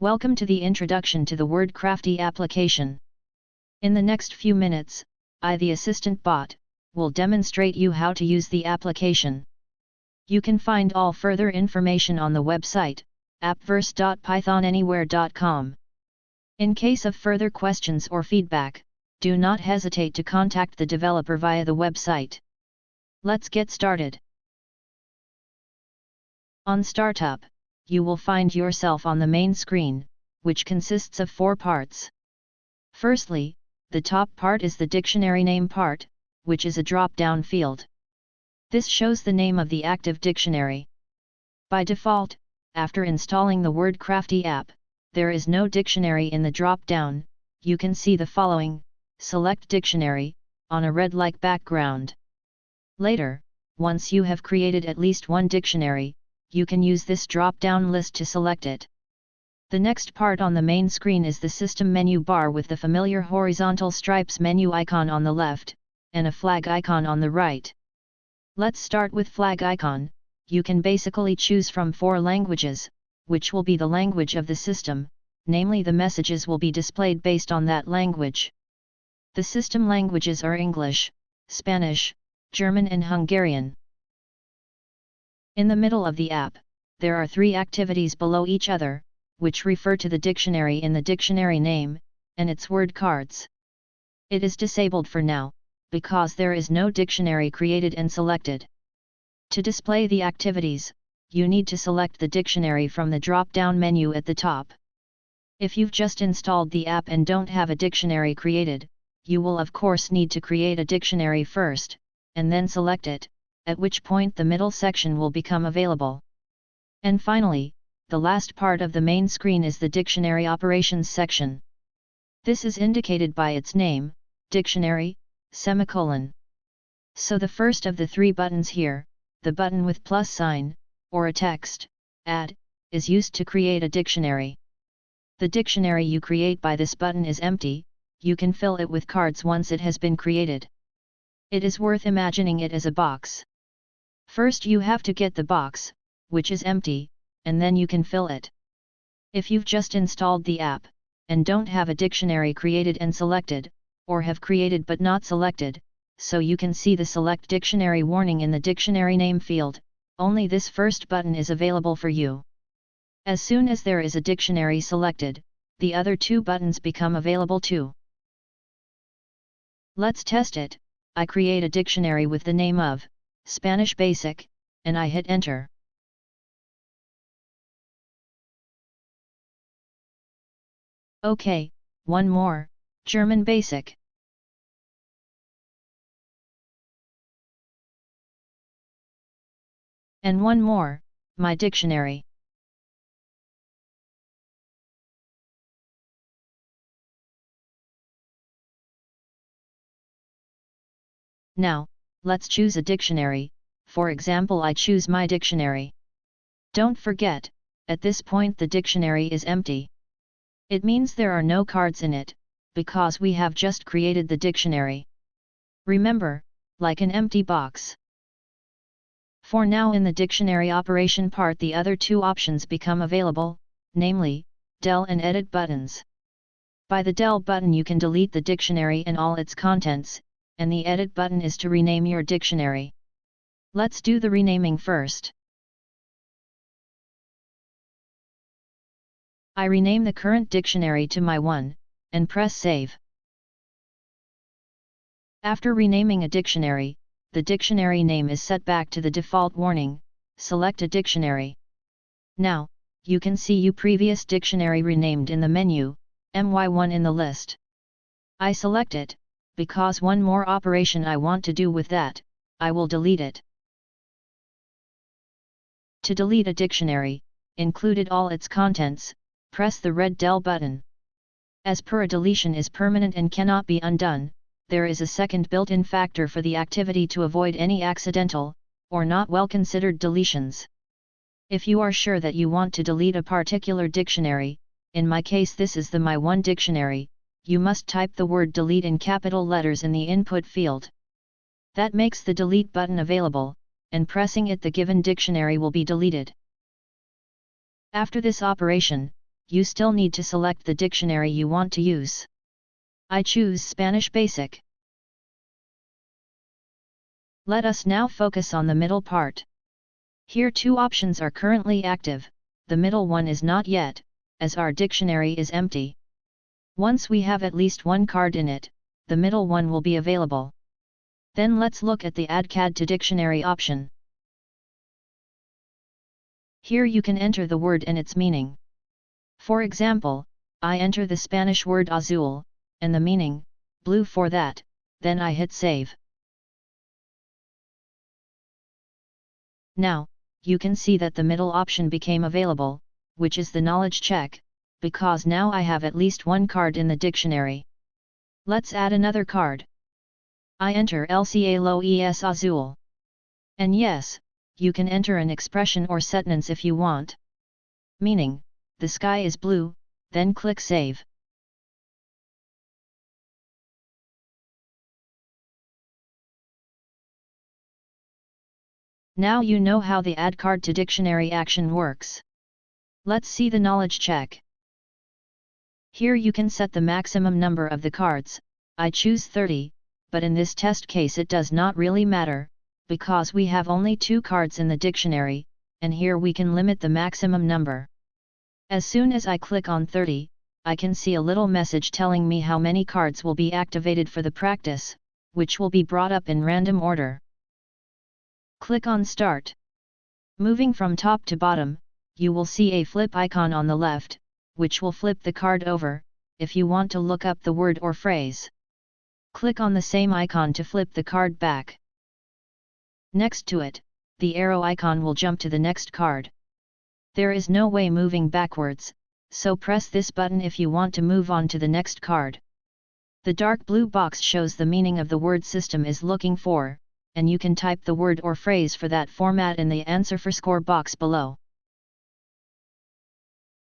Welcome to the introduction to the WordCrafty application. In the next few minutes, I, the assistant bot, will demonstrate you how to use the application. You can find all further information on the website, appverse.pythonanywhere.com. In case of further questions or feedback, do not hesitate to contact the developer via the website. Let's get started. On Startup, you will find yourself on the main screen, which consists of 4 parts. Firstly, the top part is the dictionary name part, which is a drop-down field. This shows the name of the active dictionary. By default, after installing the WordCrafty app, there is no dictionary in the drop-down. You can see the following: select dictionary, on a red-like background. Later, once you have created at least one dictionary, you can use this drop-down list to select it. The next part on the main screen is the system menu bar with the familiar horizontal stripes menu icon on the left, and a flag icon on the right. Let's start with flag icon. You can basically choose from 4 languages, which will be the language of the system, namely the messages will be displayed based on that language. The system languages are English, Spanish, German and Hungarian. In the middle of the app, there are 3 activities below each other, which refer to the dictionary in the dictionary name, and its word cards. It is disabled for now, because there is no dictionary created and selected. To display the activities, you need to select the dictionary from the drop-down menu at the top. If you've just installed the app and don't have a dictionary created, you will of course need to create a dictionary first, and then select it, at which point the middle section will become available. And finally, the last part of the main screen is the dictionary operations section. This is indicated by its name, dictionary, semicolon. So the first of the 3 buttons here, the button with plus sign, or a text, add, is used to create a dictionary. The dictionary you create by this button is empty. You can fill it with cards once it has been created. It is worth imagining it as a box. First you have to get the box, which is empty, and then you can fill it. If you've just installed the app, and don't have a dictionary created and selected, or have created but not selected, so you can see the Select Dictionary warning in the dictionary name field, only this first button is available for you. As soon as there is a dictionary selected, the other 2 buttons become available too. Let's test it. I create a dictionary with the name of Spanish Basic, and I hit enter. OK, one more, German Basic. And one more, my dictionary. Now, let's choose a dictionary. For example, I choose my dictionary. Don't forget, at this point the dictionary is empty. It means there are no cards in it, because we have just created the dictionary. Remember, like an empty box. For now, in the dictionary operation part, the other 2 options become available, namely, del and edit buttons. By the del button you can delete the dictionary and all its contents, and the edit button is to rename your dictionary. Let's do the renaming first. I rename the current dictionary to my one, and press save. After renaming a dictionary, the dictionary name is set back to the default warning, select a dictionary. Now, you can see your previous dictionary renamed in the menu, my1 in the list. I select it, because one more operation I want to do with that, I will delete it. To delete a dictionary, included all its contents, press the red del button. As per, a deletion is permanent and cannot be undone, there is a second built-in factor for the activity to avoid any accidental, or not well-considered deletions. If you are sure that you want to delete a particular dictionary, in my case this is the my1 dictionary, you must type the word delete in capital letters in the input field. That makes the delete button available, and pressing it the given dictionary will be deleted. After this operation, you still need to select the dictionary you want to use. I choose Spanish Basic. Let us now focus on the middle part. Here two options are currently active, the middle one is not yet, as our dictionary is empty. Once we have at least one card in it, the middle one will be available. Then let's look at the Add CAD to Dictionary option. Here you can enter the word and its meaning. For example, I enter the Spanish word azul, and the meaning, blue for that, then I hit save. Now, you can see that the middle option became available, which is the knowledge check, because now I have at least one card in the dictionary. Let's add another card. I enter El cielo es azul. And yes, you can enter an expression or sentence if you want. Meaning, the sky is blue, then click save. Now you know how the Add Card to Dictionary action works. Let's see the knowledge check. Here you can set the maximum number of the cards. I choose 30, but in this test case it does not really matter, because we have only 2 cards in the dictionary, and here we can limit the maximum number. As soon as I click on 30, I can see a little message telling me how many cards will be activated for the practice, which will be brought up in random order. Click on Start. Moving from top to bottom, you will see a flip icon on the left, which will flip the card over, if you want to look up the word or phrase. Click on the same icon to flip the card back. Next to it, the arrow icon will jump to the next card. There is no way moving backwards, so press this button if you want to move on to the next card. The dark blue box shows the meaning of the word system is looking for, and you can type the word or phrase for that format in the Answer for Score box below.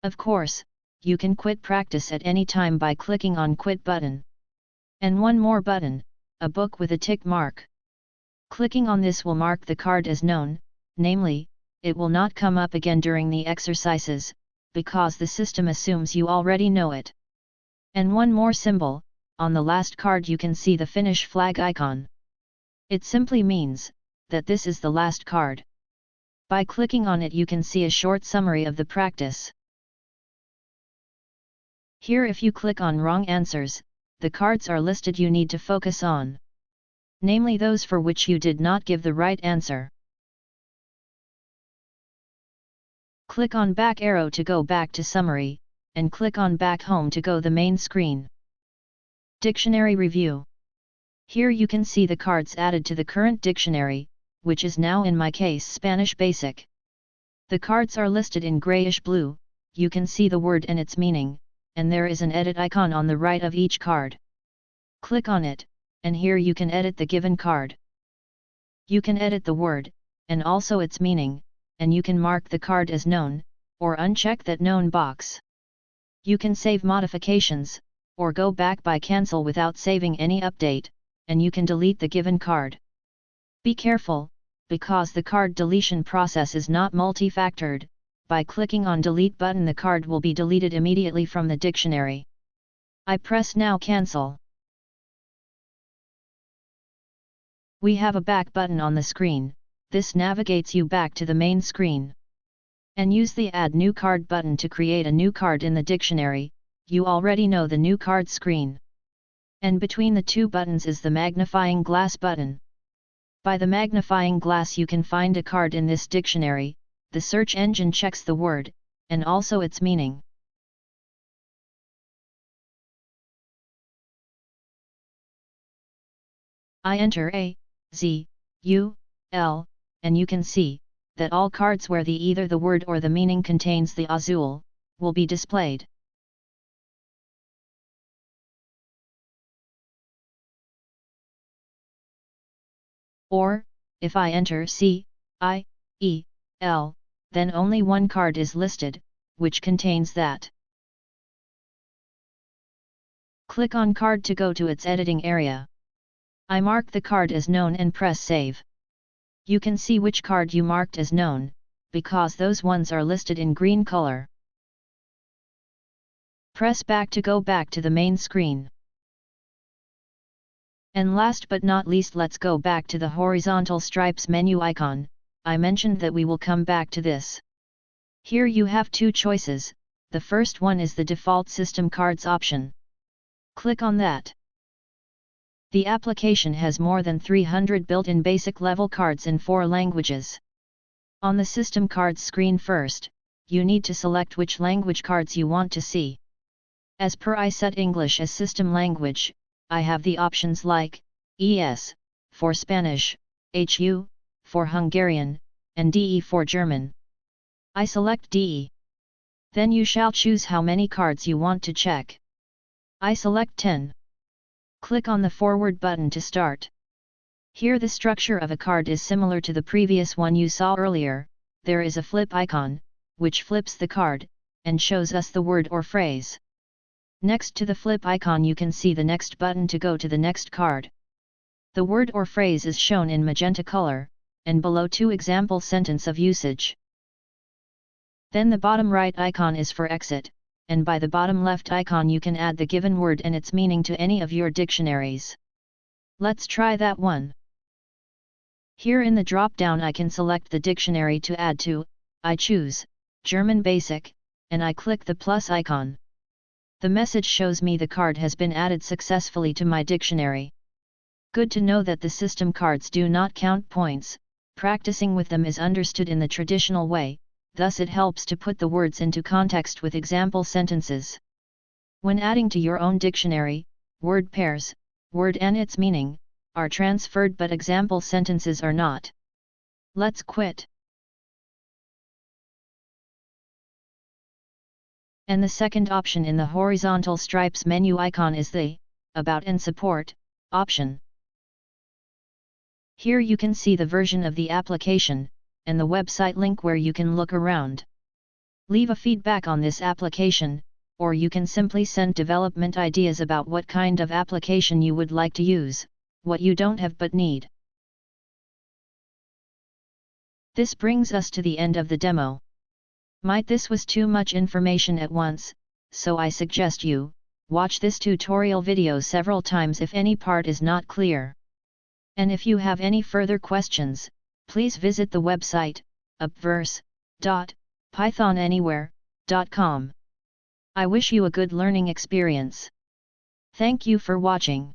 Of course, you can quit practice at any time by clicking on Quit button. And one more button, a book with a tick mark. Clicking on this will mark the card as known, namely, it will not come up again during the exercises, because the system assumes you already know it. And one more symbol, on the last card you can see the Finnish flag icon. It simply means that this is the last card. By clicking on it you can see a short summary of the practice. Here if you click on wrong answers, the cards are listed you need to focus on. Namely those for which you did not give the right answer. Click on back arrow to go back to summary, and click on back home to go the main screen. Dictionary review. Here you can see the cards added to the current dictionary, which is now in my case Spanish Basic. The cards are listed in grayish blue, you can see the word and its meaning, and there is an edit icon on the right of each card. Click on it, and here you can edit the given card. You can edit the word, and also its meaning, and you can mark the card as known, or uncheck that known box. You can save modifications, or go back by cancel without saving any update, and you can delete the given card. Be careful, because the card deletion process is not multi-factored. By clicking on delete button the card will be deleted immediately from the dictionary. I press now cancel. We have a back button on the screen, this navigates you back to the main screen. And use the add new card button to create a new card in the dictionary, you already know the new card screen. And between the two buttons is the magnifying glass button. By the magnifying glass you can find a card in this dictionary, the search engine checks the word, and also its meaning. I enter A, Z, U, L, and you can see that all cards where either the word or the meaning contains the azul, will be displayed. Or, if I enter C, I, E, L, then only one card is listed, which contains that. Click on card to go to its editing area. I mark the card as known and press save. You can see which card you marked as known, because those ones are listed in green color. Press back to go back to the main screen. And last but not least, let's go back to the horizontal stripes menu icon. I mentioned that we will come back to this. Here you have two choices. The first one is the default system cards option. Click on that. The application has more than 300 built-in basic level cards in 4 languages. On the system cards screen first, you need to select which language cards you want to see. As per I set English as system language, I have the options like ES for Spanish, HU for Hungarian, and DE for German. I select DE. Then you shall choose how many cards you want to check. I select 10. Click on the forward button to start. Here the structure of a card is similar to the previous one you saw earlier. There is a flip icon, which flips the card, and shows us the word or phrase. Next to the flip icon you can see the next button to go to the next card. The word or phrase is shown in magenta color, and below 2 example sentence of usage. Then the bottom right icon is for exit, and by the bottom left icon you can add the given word and its meaning to any of your dictionaries. Let's try that one. Here in the drop-down I can select the dictionary to add to. I choose German Basic, and I click the plus icon. The message shows me the card has been added successfully to my dictionary. Good to know that the system cards do not count points. Practicing with them is understood in the traditional way, thus it helps to put the words into context with example sentences. When adding to your own dictionary, word pairs, word and its meaning, are transferred but example sentences are not. Let's quit. And the second option in the horizontal stripes menu icon is the About and Support option. Here you can see the version of the application, and the website link where you can look around. Leave a feedback on this application, or you can simply send development ideas about what kind of application you would like to use, what you don't have but need. This brings us to the end of the demo. Might this was too much information at once, so I suggest you watch this tutorial video several times if any part is not clear. And if you have any further questions, please visit the website upverse.pythonanywhere.com. I wish you a good learning experience. Thank you for watching.